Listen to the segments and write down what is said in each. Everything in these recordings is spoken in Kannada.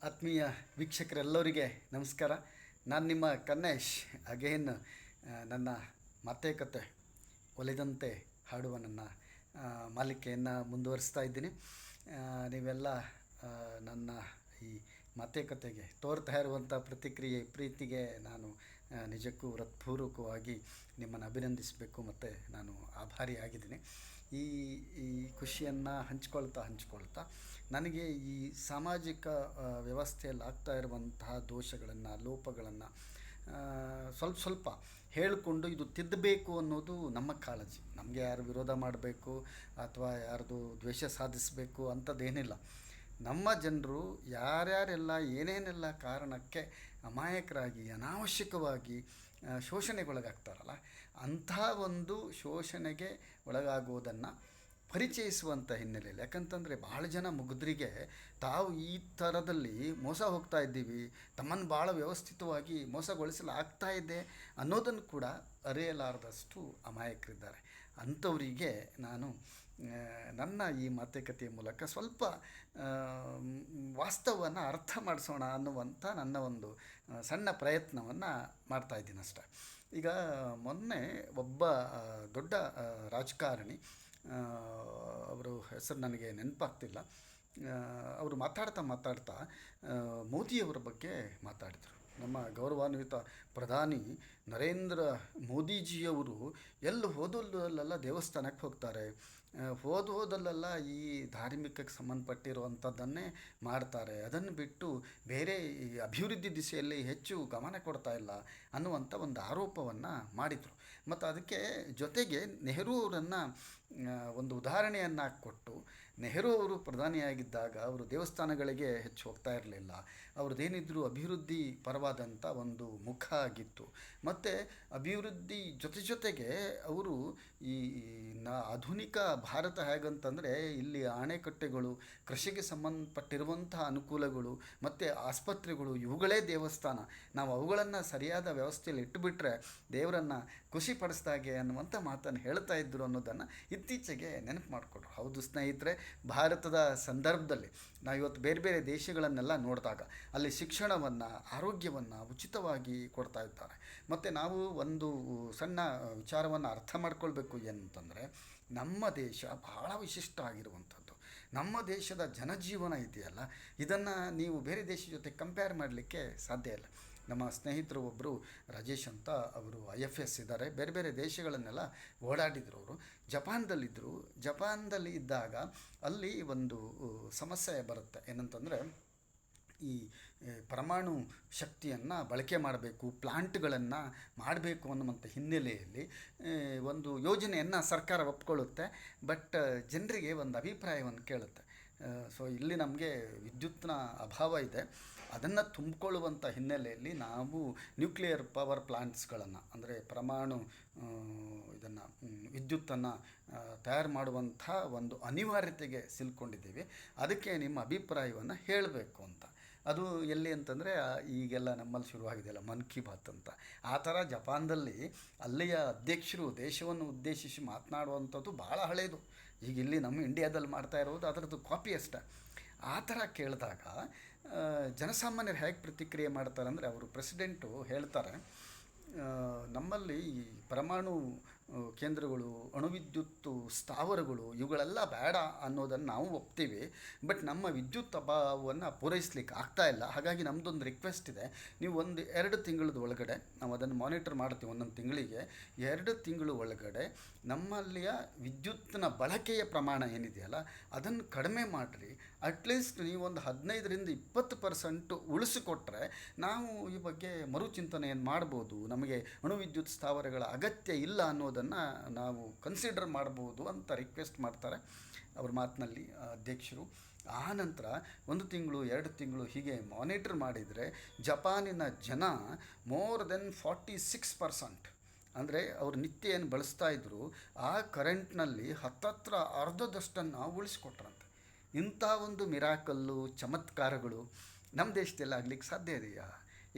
ಆತ್ಮೀಯ ವೀಕ್ಷಕರೆಲ್ಲರಿಗೆ ನಮಸ್ಕಾರ. ನಾನು ನಿಮ್ಮ ಕನ್ನೇಶ್ ಅಗೇನ್. ನನ್ನ ಮಾತೇ ಕತೆ ಒಲಿದಂತೆ ಹಾಡುವ ನನ್ನ ಮಾಲಿಕೆಯನ್ನು ಮುಂದುವರಿಸ್ತಾ ಇದ್ದೀನಿ. ನೀವೆಲ್ಲ ನನ್ನ ಈ ಮಾತೇ ಕತೆಗೆ ತೋರ್ತಾ ಇರುವಂಥ ಪ್ರತಿಕ್ರಿಯೆ ಪ್ರೀತಿಗೆ ನಾನು ನಿಜಕ್ಕೂ ಹೃತ್ಪೂರ್ವಕವಾಗಿ ನಿಮ್ಮನ್ನು ಅಭಿನಂದಿಸಬೇಕು ಮತ್ತು ನಾನು ಆಭಾರಿಯಾಗಿದ್ದೀನಿ. ಈ ಈ ಖುಷಿಯನ್ನು ಹಂಚ್ಕೊಳ್ತಾ ನನಗೆ ಈ ಸಾಮಾಜಿಕ ವ್ಯವಸ್ಥೆಯಲ್ಲಿ ಆಗ್ತಾ ಇರುವಂತಹ ದೋಷಗಳನ್ನು ಲೋಪಗಳನ್ನು ಸ್ವಲ್ಪ ಹೇಳಿಕೊಂಡು ಇದು ತಿದ್ದಬೇಕು ಅನ್ನೋದು ನಮ್ಮ ಕಾಳಜಿ. ನಮಗೆ ಯಾರು ವಿರೋಧ ಮಾಡಬೇಕು ಅಥವಾ ಯಾರ್ದು ದ್ವೇಷ ಸಾಧಿಸಬೇಕು ಅಂಥದ್ದೇನಿಲ್ಲ. ನಮ್ಮ ಜನರು ಯಾರ್ಯಾರೆಲ್ಲ ಏನೇನೆಲ್ಲ ಕಾರಣಕ್ಕೆ ಅಮಾಯಕರಾಗಿ ಅನಾವಶ್ಯಕವಾಗಿ ಶೋಷಣೆಗೊಳಗಾಗ್ತಾರಲ್ಲ, ಅಂಥ ಒಂದು ಶೋಷಣೆಗೆ ಒಳಗಾಗೋದನ್ನು ಪರಿಚಯಿಸುವಂಥ ಹಿನ್ನೆಲೆಯಲ್ಲಿ, ಯಾಕಂತಂದರೆ ಭಾಳ ಜನ ಮುಗ್ಧರಿಗೆ ತಾವು ಈ ಥರದಲ್ಲಿ ಮೋಸ ಹೋಗ್ತಾ ಇದ್ದೀವಿ, ತಮ್ಮನ್ನು ಭಾಳ ವ್ಯವಸ್ಥಿತವಾಗಿ ಮೋಸಗೊಳಿಸಲಾಗ್ತಾ ಇದೆ ಅನ್ನೋದನ್ನು ಕೂಡ ಅರಿಯಲಾರದಷ್ಟು ಅಮಾಯಕರಿದ್ದಾರೆ. ಅಂಥವರಿಗೆ ನಾನು ನನ್ನ ಈ ಮಾತುಕತೆಯ ಮೂಲಕ ಸ್ವಲ್ಪ ವಾಸ್ತವವನ್ನು ಅರ್ಥ ಮಾಡಿಸೋಣ ಅನ್ನುವಂಥ ನನ್ನ ಒಂದು ಸಣ್ಣ ಪ್ರಯತ್ನವನ್ನು ಮಾಡ್ತಾಯಿದ್ದೀನಿ ಅಷ್ಟೆ. ಈಗ ಮೊನ್ನೆ ಒಬ್ಬ ದೊಡ್ಡ ರಾಜಕಾರಣಿ, ಅವರು ಹೆಸರು ನನಗೆ ನೆನಪಾಗ್ತಿಲ್ಲ, ಅವರು ಮಾತಾಡ್ತಾ ಮೋದಿಯವರ ಬಗ್ಗೆ ಮಾತಾಡಿದರು. ನಮ್ಮ ಗೌರವಾನ್ವಿತ ಪ್ರಧಾನಿ ನರೇಂದ್ರ ಮೋದಿಜಿಯವರು ಎಲ್ಲಿ ಹೋದಲ್ಲೆಲ್ಲ ದೇವಸ್ಥಾನಕ್ಕೆ ಹೋಗ್ತಾರೆ, ಹೋದಲ್ಲೆಲ್ಲ ಈ ಧಾರ್ಮಿಕಕ್ಕೆ ಸಂಬಂಧಪಟ್ಟಿರುವಂಥದ್ದನ್ನೇ ಮಾಡ್ತಾರೆ, ಅದನ್ನು ಬಿಟ್ಟು ಬೇರೆ ಈ ಅಭಿವೃದ್ಧಿ ದಿಸೆಯಲ್ಲಿ ಹೆಚ್ಚು ಗಮನ ಕೊಡ್ತಾ ಇಲ್ಲ ಅನ್ನುವಂಥ ಒಂದು ಆರೋಪವನ್ನು ಮಾಡಿದರು. ಮತ್ತು ಅದಕ್ಕೆ ಜೊತೆಗೆ ನೆಹರು ಅವರನ್ನು ಒಂದು ಉದಾಹರಣೆಯನ್ನು ಕೊಟ್ಟು, ನೆಹರು ಅವರು ಪ್ರಧಾನಿಯಾಗಿದ್ದಾಗ ಅವರು ದೇವಸ್ಥಾನಗಳಿಗೆ ಹೆಚ್ಚು ಹೋಗ್ತಾ ಇರಲಿಲ್ಲ, ಅವ್ರದ್ದೇನಿದ್ರು ಅಭಿವೃದ್ಧಿ ಪರವಾದಂಥ ಒಂದು ಮುಖ ಆಗಿತ್ತು. ಮತ್ತು ಅಭಿವೃದ್ಧಿ ಜೊತೆಗೆ ಅವರು ಈ ಆಧುನಿಕ ಭಾರತ ಹೇಗಂತಂದರೆ ಇಲ್ಲಿ ಅಣೆಕಟ್ಟೆಗಳು, ಕೃಷಿಗೆ ಸಂಬಂಧಪಟ್ಟಿರುವಂತಹ ಅನುಕೂಲಗಳು ಮತ್ತು ಆಸ್ಪತ್ರೆಗಳು ಇವುಗಳೇ ದೇವಸ್ಥಾನ, ನಾವು ಅವುಗಳನ್ನು ಸರಿಯಾದ ವ್ಯವಸ್ಥೆಯಲ್ಲಿ ಇಟ್ಟುಬಿಟ್ರೆ ದೇವರನ್ನು ಖುಷಿಪಡಿಸ್ದಾಗೆ ಅನ್ನುವಂಥ ಮಾತನ್ನು ಹೇಳ್ತಾ ಇದ್ದರು ಅನ್ನೋದನ್ನು ಇತ್ತೀಚೆಗೆ ನೆನಪು ಮಾಡಿಕೊಟ್ರು. ಹೌದು ಸ್ನೇಹಿತರೆ, ಭಾರತದ ಸಂದರ್ಭದಲ್ಲಿ ನಾವು ಇವತ್ತು ಬೇರೆ ಬೇರೆ ದೇಶಗಳನ್ನೆಲ್ಲ ನೋಡಿದಾಗ ಅಲ್ಲಿ ಶಿಕ್ಷಣವನ್ನು, ಆರೋಗ್ಯವನ್ನು ಉಚಿತವಾಗಿ ಕೊಡ್ತಾ ಇದ್ದಾರೆ. ಮತ್ತು ನಾವು ಒಂದು ಸಣ್ಣ ವಿಚಾರವನ್ನು ಅರ್ಥ ಮಾಡ್ಕೊಳ್ಬೇಕು ಏನಂತಂದರೆ, ನಮ್ಮ ದೇಶ ಬಹಳ ವಿಶಿಷ್ಟ ಆಗಿರುವಂಥದ್ದು. ನಮ್ಮ ದೇಶದ ಜನಜೀವನ ಇದೆಯಲ್ಲ, ಇದನ್ನು ನೀವು ಬೇರೆ ದೇಶದ ಜೊತೆ ಕಂಪೇರ್ ಮಾಡಲಿಕ್ಕೆ ಸಾಧ್ಯ ಇಲ್ಲ. ನಮ್ಮ ಸ್ನೇಹಿತರು ಒಬ್ಬರು ರಾಜೇಶ್ ಅಂತ, ಅವರು IFS ಇದ್ದಾರೆ, ಬೇರೆ ಬೇರೆ ದೇಶಗಳನ್ನೆಲ್ಲ ಓಡಾಡಿದರು. ಅವರು ಜಪಾನ್ದಲ್ಲಿ ಇದ್ದಾಗ ಅಲ್ಲಿ ಒಂದು ಸಮಸ್ಯೆ ಬರುತ್ತೆ. ಏನಂತಂದರೆ, ಈ ಪರಮಾಣು ಶಕ್ತಿಯನ್ನು ಬಳಕೆ ಮಾಡಬೇಕು, ಪ್ಲಾಂಟ್ಗಳನ್ನು ಮಾಡಬೇಕು ಅನ್ನುವಂಥ ಹಿನ್ನೆಲೆಯಲ್ಲಿ ಒಂದು ಯೋಜನೆಯನ್ನು ಸರ್ಕಾರ ಒಪ್ಕೊಳ್ಳುತ್ತೆ. ಬಟ್ ಜನರಿಗೆ ಒಂದು ಅಭಿಪ್ರಾಯವನ್ನು ಕೇಳುತ್ತೆ. ಸೊ ಇಲ್ಲಿ ನಮಗೆ ವಿದ್ಯುತ್ನ ಅಭಾವ ಇದೆ, ಅದನ್ನು ತುಂಬಿಕೊಳ್ಳುವಂಥ ಹಿನ್ನೆಲೆಯಲ್ಲಿ ನಾವು ನ್ಯೂಕ್ಲಿಯರ್ ಪವರ್ ಪ್ಲಾಂಟ್ಸ್ಗಳನ್ನು, ಅಂದರೆ ಪರಮಾಣು ಇದನ್ನು ವಿದ್ಯುತ್ತನ್ನು ತಯಾರು ಮಾಡುವಂಥ ಒಂದು ಅನಿವಾರ್ಯತೆಗೆ ಸಿಲ್ಕೊಂಡಿದ್ದೀವಿ, ಅದಕ್ಕೆ ನಿಮ್ಮ ಅಭಿಪ್ರಾಯವನ್ನು ಹೇಳಬೇಕು ಅಂತ. ಅದು ಎಲ್ಲಿ ಅಂತಂದರೆ, ಈಗೆಲ್ಲ ನಮ್ಮಲ್ಲಿ ಶುರುವಾಗಿದೆಯಲ್ಲ ಮನ್ ಕಿ ಬಾತ್ ಅಂತ, ಆ ಥರ ಜಪಾನ್ದಲ್ಲಿ ಅಲ್ಲಿಯ ಅಧ್ಯಕ್ಷರು ದೇಶವನ್ನು ಉದ್ದೇಶಿಸಿ ಮಾತನಾಡುವಂಥದ್ದು ಭಾಳ ಹಳೆಯದು. ಈಗ ಇಲ್ಲಿ ನಮ್ಮ ಇಂಡಿಯಾದಲ್ಲಿ ಮಾಡ್ತಾ ಇರೋದು ಅದರದ್ದು ಕಾಪಿ ಅಷ್ಟೆ. ಆ ಥರ ಕೇಳಿದಾಗ ಜನಸಾಮಾನ್ಯರು ಹೇಗೆ ಪ್ರತಿಕ್ರಿಯೆ ಮಾಡ್ತಾರೆ ಅಂದರೆ, ಅವರು ಪ್ರೆಸಿಡೆಂಟು ಹೇಳ್ತಾರೆ, ನಮ್ಮಲ್ಲಿ ಈ ಪರಮಾಣು ಕೇಂದ್ರಗಳು, ಅಣುವಿದ್ಯುತ್ತು ಸ್ಥಾವರಗಳು ಇವುಗಳೆಲ್ಲ ಬೇಡ ಅನ್ನೋದನ್ನು ನಾವು ಒಪ್ತೀವಿ, ಬಟ್ ನಮ್ಮ ವಿದ್ಯುತ್ ಅಭಾವವನ್ನು ಪೂರೈಸಲಿಕ್ಕೆ ಆಗ್ತಾ ಇಲ್ಲ. ಹಾಗಾಗಿ ನಮ್ಮದೊಂದು ರಿಕ್ವೆಸ್ಟ್ ಇದೆ, ನೀವು 1-2 ತಿಂಗಳದ ಒಳಗಡೆ ನಾವು ಅದನ್ನು ಮಾನಿಟರ್ ಮಾಡ್ತೀವಿ. ಒಂದೊಂದು ತಿಂಗಳಿಗೆ 2 ತಿಂಗಳು ಒಳಗಡೆ ನಮ್ಮಲ್ಲಿಯ ವಿದ್ಯುತ್ತಿನ ಬಳಕೆಯ ಪ್ರಮಾಣ ಏನಿದೆಯಲ್ಲ ಅದನ್ನು ಕಡಿಮೆ ಮಾಡಿರಿ. ಅಟ್ಲೀಸ್ಟ್ ನೀವೊಂದು 15-20% ಉಳಿಸಿಕೊಟ್ರೆ ನಾವು ಈ ಬಗ್ಗೆ ಮರುಚಿಂತನೆಯನ್ನು ಮಾಡ್ಬೋದು, ನಮಗೆ ಅಣುವಿದ್ಯುತ್ ಸ್ಥಾವರಗಳ ಅಗತ್ಯ ಇಲ್ಲ ಅನ್ನೋದನ್ನು ನಾವು ಕನ್ಸಿಡರ್ ಮಾಡ್ಬೋದು ಅಂತ ರಿಕ್ವೆಸ್ಟ್ ಮಾಡ್ತಾರೆ ಅವ್ರ ಮಾತಿನಲ್ಲಿ ಅಧ್ಯಕ್ಷರು. ಆ ನಂತರ 1 ತಿಂಗಳು 2 ತಿಂಗಳು ಹೀಗೆ ಮಾನಿಟರ್ ಮಾಡಿದರೆ ಜಪಾನಿನ ಜನ ಮೋರ್ ದೆನ್ 46%, ಅಂದರೆ ಅವರು ನಿತ್ಯ ಏನು ಬಳಸ್ತಾ ಇದ್ದರು ಆ ಕರೆಂಟ್ನಲ್ಲಿ ಹತ್ತತ್ರ ಅರ್ಧದಷ್ಟನ್ನು ಉಳಿಸ್ಕೊಟ್ರಂತೆ. ಇಂಥ ಒಂದು ಮಿರಾಕಲ್ಲು, ಚಮತ್ಕಾರಗಳು ನಮ್ಮ ದೇಶದಲ್ಲಿ ಆಗಲಿಕ್ಕೆ ಸಾಧ್ಯ ಇದೆಯಾ?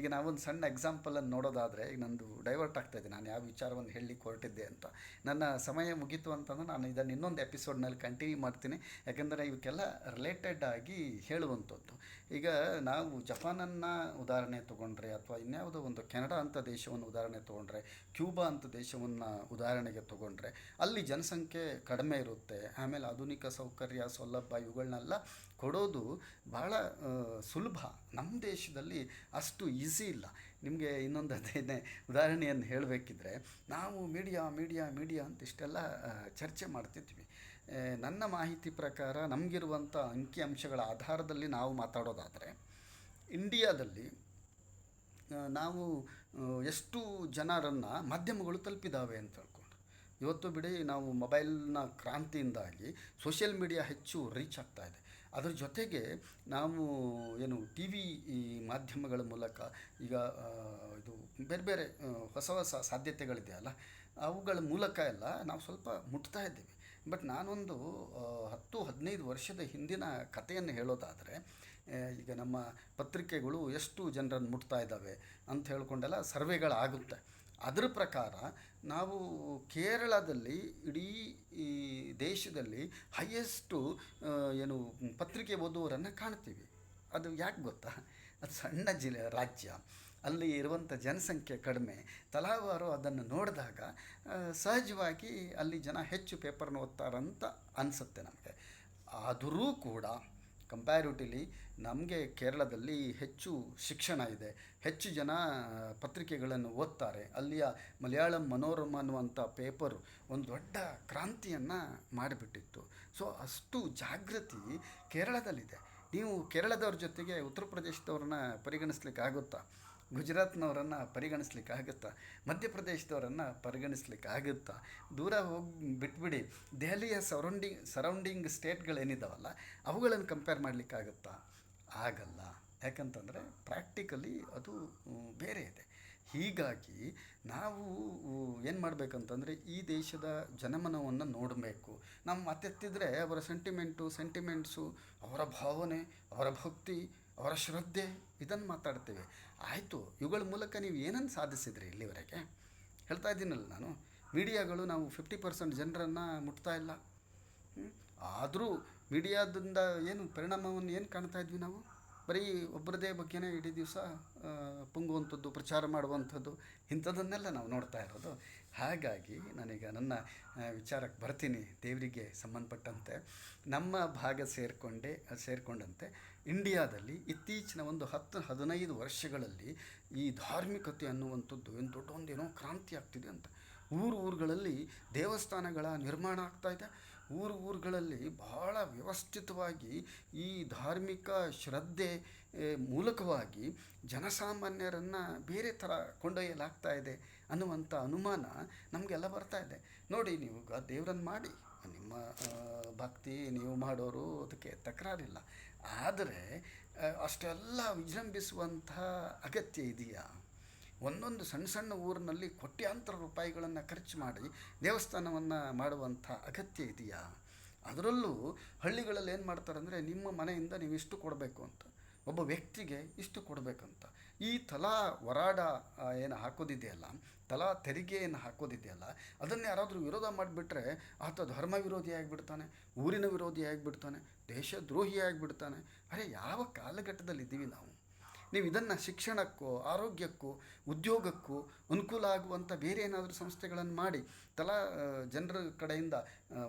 ಈಗ ನಾವೊಂದು ಸಣ್ಣ ಎಕ್ಸಾಂಪಲನ್ನು ನೋಡೋದಾದರೆ, ಈಗ ನಂದು ಡೈವರ್ಟ್ ಆಗ್ತಾಯಿದೆ, ನಾನು ಯಾವ ವಿಚಾರವನ್ನು ಹೇಳಲಿಕ್ಕೆ ಹೊರಟಿದ್ದೆ ಅಂತ. ನನ್ನ ಸಮಯ ಮುಗೀತು ಅಂತಂದ್ರೆ ನಾನು ಇದನ್ನು ಇನ್ನೊಂದು ಎಪಿಸೋಡ್ನಲ್ಲಿ ಕಂಟಿನ್ಯೂ ಮಾಡ್ತೀನಿ, ಯಾಕೆಂದರೆ ಇವಕ್ಕೆಲ್ಲ ರಿಲೇಟೆಡ್ ಆಗಿ ಹೇಳುವಂಥದ್ದು. ಈಗ ನಾವು ಜಪಾನನ್ನು ಉದಾಹರಣೆ ತೊಗೊಂಡ್ರೆ, ಅಥವಾ ಇನ್ಯಾವುದೋ ಒಂದು ಕೆನಡಾ ಅಂತ ದೇಶವನ್ನು ಉದಾಹರಣೆ ತೊಗೊಂಡ್ರೆ, ಕ್ಯೂಬಾ ಅಂತ ದೇಶವನ್ನು ಉದಾಹರಣೆಗೆ ತೊಗೊಂಡ್ರೆ, ಅಲ್ಲಿ ಜನಸಂಖ್ಯೆ ಕಡಿಮೆ ಇರುತ್ತೆ. ಆಮೇಲೆ ಆಧುನಿಕ ಸೌಕರ್ಯ ಸೌಲಭ್ಯ ಇವುಗಳನ್ನೆಲ್ಲ ಕೊಡೋದು ಭಾಳ ಸುಲಭ. ನಮ್ಮ ದೇಶದಲ್ಲಿ ಅಷ್ಟು ಈಸಿ ಇಲ್ಲ. ನಿಮಗೆ ಇನ್ನೊಂದು ಅದೇನೇ ಉದಾಹರಣೆಯನ್ನು ಹೇಳಬೇಕಿದ್ರೆ, ನಾವು ಮೀಡಿಯಾ ಅಂತ ಇಷ್ಟೆಲ್ಲ ಚರ್ಚೆ ಮಾಡ್ತಿದ್ವಿ. ನನ್ನ ಮಾಹಿತಿ ಪ್ರಕಾರ ನಮಗಿರುವಂಥ ಅಂಕಿಅಂಶಗಳ ಆಧಾರದಲ್ಲಿ ನಾವು ಮಾತಾಡೋದಾದರೆ, ಇಂಡಿಯಾದಲ್ಲಿ ನಾವು ಎಷ್ಟು ಜನರನ್ನು ಮಾಧ್ಯಮಗಳು ತಲುಪಿದ್ದಾವೆ ಅಂತ ಹೇಳ್ಕೊಂಡು, ಇವತ್ತು ಬಿಡಿ ನಾವು ಮೊಬೈಲ್ನ ಕ್ರಾಂತಿಯಿಂದಾಗಿ ಸೋಷಿಯಲ್ ಮೀಡಿಯಾ ಹೆಚ್ಚು ರೀಚ್ ಆಗ್ತಾಯಿದೆ. ಅದ್ರ ಜೊತೆಗೆ ನಾವು ಏನು ಟಿ ವಿ ಈ ಮಾಧ್ಯಮಗಳ ಮೂಲಕ ಈಗ ಇದು ಬೇರೆ ಬೇರೆ ಹೊಸ ಸಾಧ್ಯತೆಗಳಿದೆಯಲ್ಲ, ಅವುಗಳ ಮೂಲಕ ಎಲ್ಲ ನಾವು ಸ್ವಲ್ಪ ಮುಟ್ತಾ ಇದ್ದೀವಿ. ಬಟ್ ನಾನೊಂದು 10-15 ವರ್ಷದ ಹಿಂದಿನ ಕಥೆಯನ್ನು ಹೇಳೋದಾದರೆ, ಈಗ ನಮ್ಮ ಪತ್ರಿಕೆಗಳು ಎಷ್ಟು ಜನರನ್ನು ಮುಟ್ತಾ ಇದ್ದಾವೆ ಅಂತ ಹೇಳ್ಕೊಂಡೆಲ್ಲ ಸರ್ವೆಗಳಾಗುತ್ತೆ. ಅದರ ಪ್ರಕಾರ ನಾವು ಕೇರಳದಲ್ಲಿ ಇಡೀ ಈ ದೇಶದಲ್ಲಿ ಹೈಯೆಸ್ಟು ಏನು ಪತ್ರಿಕೆ ಓದುವವರನ್ನು ಕಾಣ್ತೀವಿ. ಅದು ಯಾಕೆ ಗೊತ್ತಾ? ಅದು ಸಣ್ಣ ರಾಜ್ಯ, ಅಲ್ಲಿ ಇರುವಂಥ ಜನಸಂಖ್ಯೆ ಕಡಿಮೆ, ತಲಾವಾರು ಅದನ್ನು ನೋಡಿದಾಗ ಸಹಜವಾಗಿ ಅಲ್ಲಿ ಜನ ಹೆಚ್ಚು ಪೇಪರ್ನ ಓದ್ತಾರಂತ ಅನಿಸುತ್ತೆ ನಮಗೆ. ಆದರೂ ಕೂಡ ಕಂಪ್ಯಾರಿಟಿವ್ಲಿ ನಮಗೆ ಕೇರಳದಲ್ಲಿ ಹೆಚ್ಚು ಶಿಕ್ಷಣ ಇದೆ, ಹೆಚ್ಚು ಜನ ಪತ್ರಿಕೆಗಳನ್ನು ಓದ್ತಾರೆ. ಅಲ್ಲಿಯ ಮಲಯಾಳಂ ಮನೋರಮ ಅನ್ನುವಂಥ ಪೇಪರು ಒಂದು ದೊಡ್ಡ ಕ್ರಾಂತಿಯನ್ನು ಮಾಡಿಬಿಟ್ಟಿತ್ತು. ಸೊ ಅಷ್ಟು ಜಾಗೃತಿ ಕೇರಳದಲ್ಲಿದೆ. ನೀವು ಕೇರಳದವ್ರ ಜೊತೆಗೆ ಉತ್ತರ ಪ್ರದೇಶದವ್ರನ್ನ ಪರಿಗಣಿಸ್ಲಿಕ್ಕಾಗುತ್ತಾ? ಗುಜರಾತ್ನವರನ್ನು ಪರಿಗಣಿಸ್ಲಿಕ್ಕಾಗುತ್ತಾ? ಮಧ್ಯಪ್ರದೇಶದವರನ್ನು ಪರಿಗಣಿಸ್ಲಿಕ್ಕಾಗುತ್ತಾ? ದೂರ ಹೋಗಿ ಬಿಟ್ಬಿಡಿ, ದೆಹಲಿಯ ಸರೌಂಡಿಂಗ್ ಸ್ಟೇಟ್ಗಳೇನಿದ್ದಾವಲ್ಲ ಅವುಗಳನ್ನು ಕಂಪೇರ್ ಮಾಡಲಿಕ್ಕಾಗುತ್ತಾ? ಆಗಲ್ಲ. ಯಾಕಂತಂದರೆ ಪ್ರಾಕ್ಟಿಕಲಿ ಅದು ಬೇರೆ ಇದೆ. ಹೀಗಾಗಿ ನಾವು ಏನು ಮಾಡಬೇಕಂತಂದರೆ, ಈ ದೇಶದ ಜನಮನವನ್ನು ನೋಡಬೇಕು. ನಾವು ಮಾತೆತ್ತಿದ್ರೆ ಅವರ ಸೆಂಟಿಮೆಂಟ್ಸು, ಅವರ ಭಾವನೆ, ಅವರ ಭಕ್ತಿ, ಅವರ ಶ್ರದ್ಧೆ, ಇದನ್ನು ಮಾತಾಡ್ತೇವೆ. ಆಯಿತು, ಇವುಗಳ ಮೂಲಕ ನೀವು ಏನನ್ನು ಸಾಧಿಸಿದ್ರಿ ಇಲ್ಲಿವರೆಗೆ? ಹೇಳ್ತಾ ಇದ್ದೀನಲ್ಲ ನಾನು, ಮೀಡಿಯಾಗಳು ನಾವು 50% ಜನರನ್ನು ಮುಟ್ತಾ ಇಲ್ಲ. ಆದರೂ ಮೀಡಿಯಾದಿಂದ ಏನು ಪರಿಣಾಮವನ್ನು ಏನು ಕಾಣ್ತಾ ಇದ್ವಿ ನಾವು? ಬರೀ ಒಬ್ಬರದೇ ಬಗ್ಗೆನೇ ಇಡೀ ದಿವಸ ಪುಂಗುವಂಥದ್ದು, ಪ್ರಚಾರ ಮಾಡುವಂಥದ್ದು, ಇಂಥದ್ದನ್ನೆಲ್ಲ ನಾವು ನೋಡ್ತಾ ಇರೋದು. ಹಾಗಾಗಿ ನಾನೀಗ ನನ್ನ ವಿಚಾರಕ್ಕೆ ಬರ್ತೀನಿ. ದೇವರಿಗೆ ಸಂಬಂಧಪಟ್ಟಂತೆ ನಮ್ಮ ಭಾಗ ಸೇರಿಕೊಂಡಂತೆ ಇಂಡಿಯಾದಲ್ಲಿ ಇತ್ತೀಚಿನ ಒಂದು 10-15 ವರ್ಷಗಳಲ್ಲಿ ಈ ಧಾರ್ಮಿಕತೆ ಅನ್ನುವಂಥದ್ದು ಏನು ದೊಡ್ಡೊಂದೇನೋ ಕ್ರಾಂತಿ ಆಗ್ತಿದೆ ಅಂತ. ಊರುಗಳಲ್ಲಿ ದೇವಸ್ಥಾನಗಳ ನಿರ್ಮಾಣ ಆಗ್ತಾಯಿದೆ. ಊರುಗಳಲ್ಲಿ ಬಹಳ ವ್ಯವಸ್ಥಿತವಾಗಿ ಈ ಧಾರ್ಮಿಕ ಶ್ರದ್ಧೆ ಮೂಲಕವಾಗಿ ಜನಸಾಮಾನ್ಯರನ್ನು ಬೇರೆ ಥರ ಕೊಂಡೊಯ್ಯಲಾಗ್ತಾ ಇದೆ ಅನ್ನುವಂಥ ಅನುಮಾನ ನಮಗೆಲ್ಲ ಬರ್ತಾ ಇದೆ. ನೋಡಿ, ನೀವು ದೇವರನ್ನು ಮಾಡಿ, ನಿಮ್ಮ ಭಕ್ತಿ ನೀವು ಮಾಡೋರು, ಅದಕ್ಕೆ ತಕರಾರಿಲ್ಲ. ಆದರೆ ಅಷ್ಟೆಲ್ಲ ವಿಜೃಂಭಿಸುವಂಥ ಅಗತ್ಯ ಇದೆಯಾ? ಒಂದೊಂದು ಸಣ್ಣ ಊರಿನಲ್ಲಿ ಕೋಟ್ಯಾಂತರ ರೂಪಾಯಿಗಳನ್ನು ಖರ್ಚು ಮಾಡಿ ದೇವಸ್ಥಾನವನ್ನು ಮಾಡುವಂಥ ಅಗತ್ಯ ಇದೆಯಾ? ಅದರಲ್ಲೂ ಹಳ್ಳಿಗಳಲ್ಲಿ ಏನು ಮಾಡ್ತಾರೆ ಅಂದರೆ, ನಿಮ್ಮ ಮನೆಯಿಂದ ನೀವು ಇಷ್ಟು ಕೊಡಬೇಕು ಅಂತ, ಒಬ್ಬ ವ್ಯಕ್ತಿಗೆ ಇಷ್ಟು ಕೊಡಬೇಕಂತ. ಈ ತಲಾ ವರಾಡ ಏನು ಹಾಕೋದಿದೆಯಲ್ಲ, ತಲಾ ತೆರಿಗೆಯನ್ನು ಹಾಕೋದಿದೆಯಲ್ಲ, ಅದನ್ನು ಯಾರಾದರೂ ವಿರೋಧ ಮಾಡಿಬಿಟ್ರೆ ಆತ ಧರ್ಮ ವಿರೋಧಿ ಆಗಿಬಿಡ್ತಾನೆ, ಊರಿನ ವಿರೋಧಿ ಆಗಿಬಿಡ್ತಾನೆ, ದೇಶದ್ರೋಹಿ ಆಗಿಬಿಡ್ತಾನೆ. ಅರೆ, ಯಾವ ಕಾಲಘಟ್ಟದಲ್ಲಿದ್ದೀವಿ ನಾವು? ನೀವು ಇದನ್ನು ಶಿಕ್ಷಣಕ್ಕೂ, ಆರೋಗ್ಯಕ್ಕೂ, ಉದ್ಯೋಗಕ್ಕೂ ಅನುಕೂಲ ಆಗುವಂಥ ಬೇರೆ ಏನಾದರೂ ಸಂಸ್ಥೆಗಳನ್ನು ಮಾಡಿ ಜನರ ಕಡೆಯಿಂದ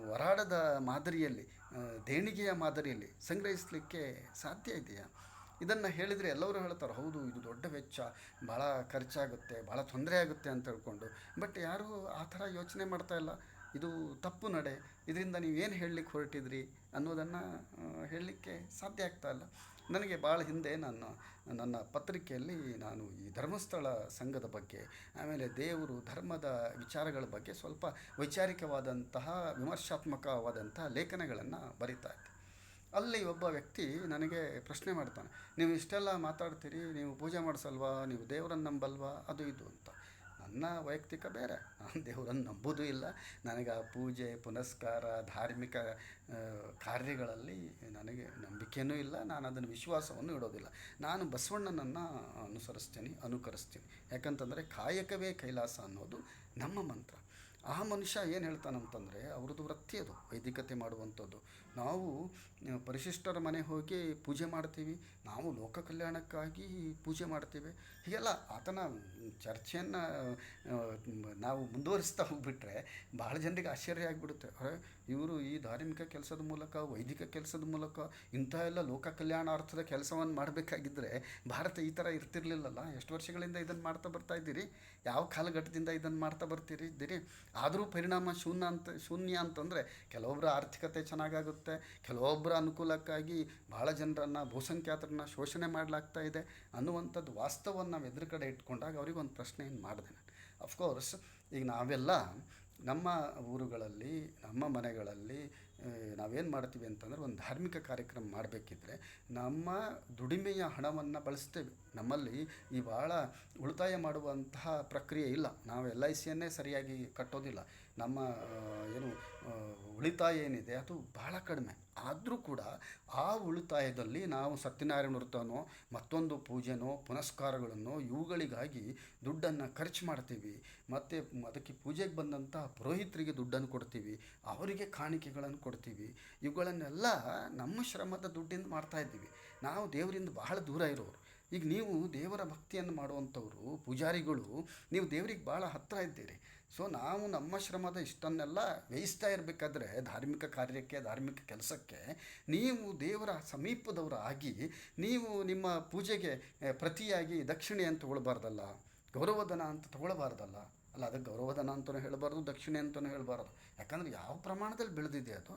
ವರಾಡದ ಮಾದರಿಯಲ್ಲಿ, ದೇಣಿಗೆಯ ಮಾದರಿಯಲ್ಲಿ ಸಂಗ್ರಹಿಸಲಿಕ್ಕೆ ಸಾಧ್ಯ ಇದೆಯಾ? ಇದನ್ನು ಹೇಳಿದರೆ ಎಲ್ಲರೂ ಹೇಳ್ತಾರೆ, ಹೌದು ಇದು ದೊಡ್ಡ ವೆಚ್ಚ, ಭಾಳ ಖರ್ಚಾಗುತ್ತೆ, ಭಾಳ ತೊಂದರೆ ಆಗುತ್ತೆ ಅಂತ ಹೇಳ್ಕೊಂಡು. ಬಟ್ ಯಾರೂ ಆ ಥರ ಯೋಚನೆ ಮಾಡ್ತಾಯಿಲ್ಲ. ಇದು ತಪ್ಪು ನಡೆ, ಇದರಿಂದ ನೀವೇನು ಹೇಳಲಿಕ್ಕೆ ಹೊರಟಿದ್ರಿ ಅನ್ನೋದನ್ನು ಹೇಳಲಿಕ್ಕೆ ಸಾಧ್ಯ ಆಗ್ತಾಯಿಲ್ಲ. ನನಗೆ ಭಾಳ ಹಿಂದೆ ನನ್ನ ಪತ್ರಿಕೆಯಲ್ಲಿ ನಾನು ಈ ಧರ್ಮಸ್ಥಳ ಸಂಘದ ಬಗ್ಗೆ, ಆಮೇಲೆ ದೇವರು, ಧರ್ಮದ ವಿಚಾರಗಳ ಬಗ್ಗೆ ಸ್ವಲ್ಪ ವೈಚಾರಿಕವಾದಂತಹ, ವಿಮರ್ಶಾತ್ಮಕವಾದಂತಹ ಲೇಖನಗಳನ್ನು ಬರಿತಾ ಇದ್ದೆ. ಅಲ್ಲಿ ಒಬ್ಬ ವ್ಯಕ್ತಿ ನನಗೆ ಪ್ರಶ್ನೆ ಮಾಡ್ತಾನೆ, ನೀವು ಇಷ್ಟೆಲ್ಲ ಮಾತಾಡ್ತೀರಿ, ನೀವು ಪೂಜೆ ಮಾಡಿಸಲ್ವಾ, ನೀವು ದೇವರನ್ನು ನಂಬಲ್ವಾ, ಅದು ಇದು ಅಂತ. ನನ್ನ ವೈಯಕ್ತಿಕ ಬೇರೆ, ನಾನು ದೇವರನ್ನು ನಂಬೋದೂ ಇಲ್ಲ. ನನಗೆ ಆ ಪೂಜೆ ಪುನಸ್ಕಾರ ಧಾರ್ಮಿಕ ಕಾರ್ಯಗಳಲ್ಲಿ ನನಗೆ ನಂಬಿಕೆಯೂ ಇಲ್ಲ. ನಾನು ಅದನ್ನು ವಿಶ್ವಾಸವನ್ನು ಇಡೋದಿಲ್ಲ. ನಾನು ಬಸವಣ್ಣನನ್ನು ಅನುಕರಿಸ್ತೀನಿ. ಯಾಕಂತಂದರೆ ಕಾಯಕವೇ ಕೈಲಾಸ ಅನ್ನೋದು ನಮ್ಮ ಮಂತ್ರ. ಆ ಮನುಷ್ಯ ಏನು ಹೇಳ್ತಾನಂತಂದರೆ, ಅವ್ರದ್ದು ವೃತ್ತಿ ಅದು ವೈದಿಕತೆ ಮಾಡುವಂಥದ್ದು. ನಾವು ಪರಿಶಿಷ್ಟರ ಮನೆ ಹೋಗಿ ಪೂಜೆ ಮಾಡ್ತೀವಿ, ನಾವು ಲೋಕ ಕಲ್ಯಾಣಕ್ಕಾಗಿ ಪೂಜೆ ಮಾಡ್ತೀವಿ. ಹೀಗೆಲ್ಲ ಆತನ ಚರ್ಚೆಯನ್ನು ನಾವು ಮುಂದುವರಿಸ್ತಾ ಹೋಗ್ಬಿಟ್ರೆ ಭಾಳ ಜನರಿಗೆ ಆಶ್ಚರ್ಯ ಆಗಿಬಿಡುತ್ತೆ. ಇವರು ಈ ಧಾರ್ಮಿಕ ಕೆಲಸದ ಮೂಲಕ, ವೈದಿಕ ಕೆಲಸದ ಮೂಲಕ ಇಂಥ ಎಲ್ಲ ಲೋಕ ಕಲ್ಯಾಣಾರ್ಥದ ಕೆಲಸವನ್ನು ಮಾಡಬೇಕಾಗಿದ್ದರೆ ಭಾರತ ಈ ಥರ ಇರ್ತಿರ್ಲಿಲ್ಲಲ್ಲ. ಎಷ್ಟು ವರ್ಷಗಳಿಂದ ಇದನ್ನು ಮಾಡ್ತಾ ಬರ್ತಾ ಇದ್ದೀರಿ? ಯಾವ ಕಾಲಘಟ್ಟದಿಂದ ಇದನ್ನು ಮಾಡ್ತಾ ಬರ್ತಿರಿದ್ದೀರಿ? ಆದರೂ ಪರಿಣಾಮ ಶೂನ್ಯ ಅಂತಂದರೆ ಕೆಲವೊಬ್ಬರ ಆರ್ಥಿಕತೆ ಚೆನ್ನಾಗಾಗುತ್ತೆ, ಕೆಲವೊಬ್ಬರ ಅನುಕೂಲಕ್ಕಾಗಿ ಭಾಳ ಜನರನ್ನು ಬಹುಸಂಖ್ಯಾತರನ್ನ ಶೋಷಣೆ ಮಾಡಲಾಗ್ತಾ ಇದೆ ಅನ್ನುವಂಥದ್ದು ವಾಸ್ತವವನ್ನು ನಾವು ಎದುರುಗಡೆ ಇಟ್ಕೊಂಡಾಗ ಅವ್ರಿಗೆ ಒಂದು ಪ್ರಶ್ನೆಯನ್ನು ಮಾಡಿದೆ ನಾನು. ಅಫ್ಕೋರ್ಸ್ ಈಗ ನಾವೆಲ್ಲ ನಮ್ಮ ಊರುಗಳಲ್ಲಿ, ನಮ್ಮ ಮನೆಗಳಲ್ಲಿ ನಾವೇನು ಮಾಡ್ತೀವಿ ಅಂತಂದರೆ, ಒಂದು ಧಾರ್ಮಿಕ ಕಾರ್ಯಕ್ರಮ ಮಾಡಬೇಕಿದ್ರೆ ನಮ್ಮ ದುಡಿಮೆಯ ಹಣವನ್ನು ಬಳಸ್ತೇವೆ. ನಮ್ಮಲ್ಲಿ ಈ ಭಾಳ ಉಳಿತಾಯ ಮಾಡುವಂತಹ ಪ್ರಕ್ರಿಯೆ ಇಲ್ಲ. ನಾವು LICಯನ್ನೇ ಸರಿಯಾಗಿ ಕಟ್ಟೋದಿಲ್ಲ. ನಮ್ಮ ಏನು ಉಳಿತಾಯ ಏನಿದೆ ಅದು ಭಾಳ ಕಡಿಮೆ. ಆದರೂ ಕೂಡ ಆ ಉಳಿತಾಯದಲ್ಲಿ ನಾವು ಸತ್ಯನಾರಾಯಣ ವ್ರತನೋ ಮತ್ತೊಂದು ಪೂಜೆನೋ ಪುನಸ್ಕಾರಗಳನ್ನು ಇವುಗಳಿಗಾಗಿ ದುಡ್ಡನ್ನು ಖರ್ಚು ಮಾಡ್ತೀವಿ. ಮತ್ತು ಅದಕ್ಕೆ ಪೂಜೆಗೆ ಬಂದಂಥ ಪುರೋಹಿತರಿಗೆ ದುಡ್ಡನ್ನು ಕೊಡ್ತೀವಿ, ಅವರಿಗೆ ಕಾಣಿಕೆಗಳನ್ನು ಕೊಡ್ತೀವಿ. ಇವುಗಳನ್ನೆಲ್ಲ ನಮ್ಮ ಶ್ರಮದ ದುಡ್ಡಿಂದ ಮಾಡ್ತಾಯಿದ್ದೀವಿ. ನಾವು ದೇವರಿಂದ ಬಹಳ ದೂರ ಇರೋರು. ಈಗ ನೀವು ದೇವರ ಭಕ್ತಿಯನ್ನು ಮಾಡುವಂಥವ್ರು, ಪೂಜಾರಿಗಳು, ನೀವು ದೇವರಿಗೆ ಭಾಳ ಹತ್ತಿರ ಇದ್ದೀರಿ. ಸೊ ನಾವು ನಮ್ಮ ಶ್ರಮದ ಇಷ್ಟನ್ನೆಲ್ಲ ವ್ಯಯಿಸ್ತಾ ಇರಬೇಕಾದ್ರೆ ಧಾರ್ಮಿಕ ಕಾರ್ಯಕ್ಕೆ, ಧಾರ್ಮಿಕ ಕೆಲಸಕ್ಕೆ ನೀವು ದೇವರ ಸಮೀಪದವರು ಆಗಿ ನೀವು ನಿಮ್ಮ ಪೂಜೆಗೆ ಪ್ರತಿಯಾಗಿ ದಕ್ಷಿಣೆ ಅಂತ ತೊಗೊಳ್ಬಾರ್ದಲ್ಲ, ಗೌರವಧನ ಅಂತ ತೊಗೊಳ್ಬಾರ್ದಲ್ಲ. ಅಲ್ಲ, ಅದಕ್ಕೆ ಗೌರವಧನ ಅಂತಲೂ ಹೇಳಬಾರ್ದು, ದಕ್ಷಿಣೆ ಅಂತಲೂ ಹೇಳಬಾರ್ದು. ಯಾಕಂದರೆ ಯಾವ ಪ್ರಮಾಣದಲ್ಲಿ ಬೆಳೆದಿದೆ ಅದು.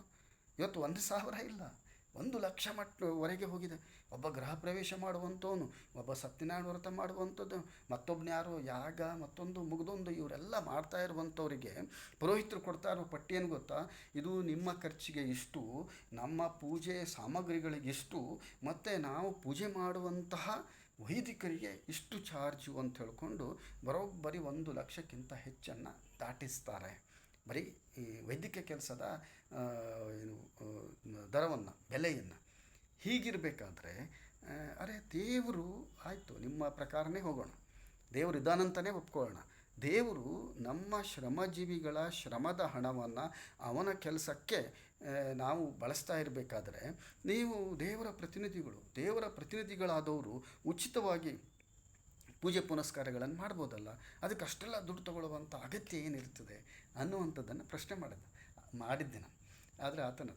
ಇವತ್ತು 1,000 ಇಲ್ಲ, 1,00,000 ಮಟ್ಟವರೆಗೆ ಹೋಗಿದೆ. ಒಬ್ಬ ಗೃಹ ಪ್ರವೇಶ ಮಾಡುವಂಥವನು, ಒಬ್ಬ ಸತ್ಯನಾರಾಯಣ ವ್ರತ ಮಾಡುವಂಥದ್ದು, ಮತ್ತೊಬ್ಬನ ಯಾರೋ ಯಾಗ, ಮತ್ತೊಂದು ಮುಗಿದೊಂದು, ಇವರೆಲ್ಲ ಮಾಡ್ತಾ ಇರುವಂಥವರಿಗೆ ಪುರೋಹಿತರು ಕೊಡ್ತಾ ಇರೋ ಪಟ್ಟಿಯನ್ನು ಗೊತ್ತಾ? ಇದು ನಿಮ್ಮ ಖರ್ಚಿಗೆ ಇಷ್ಟು, ನಮ್ಮ ಪೂಜೆ ಸಾಮಗ್ರಿಗಳಿಗೆ ಇಷ್ಟು, ಮತ್ತು ನಾವು ಪೂಜೆ ಮಾಡುವಂತಹ ವೈದಿಕರಿಗೆ ಇಷ್ಟು ಚಾರ್ಜು ಅಂತ ಹೇಳ್ಕೊಂಡು ಬರೋಬ್ಬರಿ 1,00,000ಕ್ಕಿಂತ ಹೆಚ್ಚನ್ನು ದಾಟಿಸ್ತಾರೆ. ಬರೀ ಈ ವೈದ್ಯಕೀಯ ಕೆಲಸದ ದರವನ್ನು, ಬೆಲೆಯನ್ನು. ಹೀಗಿರಬೇಕಾದ್ರೆ ಅರೆ ದೇವರು ಆಯಿತು, ನಿಮ್ಮ ಪ್ರಕಾರನೇ ಹೋಗೋಣ, ದೇವರು ಇದ್ದಾನಂತಲೇ ಒಪ್ಕೊಳ್ಳೋಣ. ದೇವರು ನಮ್ಮ ಶ್ರಮಜೀವಿಗಳ ಶ್ರಮದ ಹಣವನ್ನು ಅವನ ಕೆಲಸಕ್ಕೆ ನಾವು ಬಳಸ್ತಾ ಇರಬೇಕಾದ್ರೆ, ನೀವು ದೇವರ ಪ್ರತಿನಿಧಿಗಳಾದವರು ಉಚಿತವಾಗಿ ಪೂಜೆ ಪುನಸ್ಕಾರಗಳನ್ನು ಮಾಡ್ಬೋದಲ್ಲ. ಅದಕ್ಕೆ ಅಷ್ಟೆಲ್ಲ ದುಡ್ಡು ತಗೊಳ್ಳುವಂಥ ಅಗತ್ಯ ಏನಿರ್ತದೆ ಅನ್ನುವಂಥದ್ದನ್ನು ಪ್ರಶ್ನೆ ಮಾಡಿದ್ದೆ ನಾನು. ಆದರೆ ಆತನ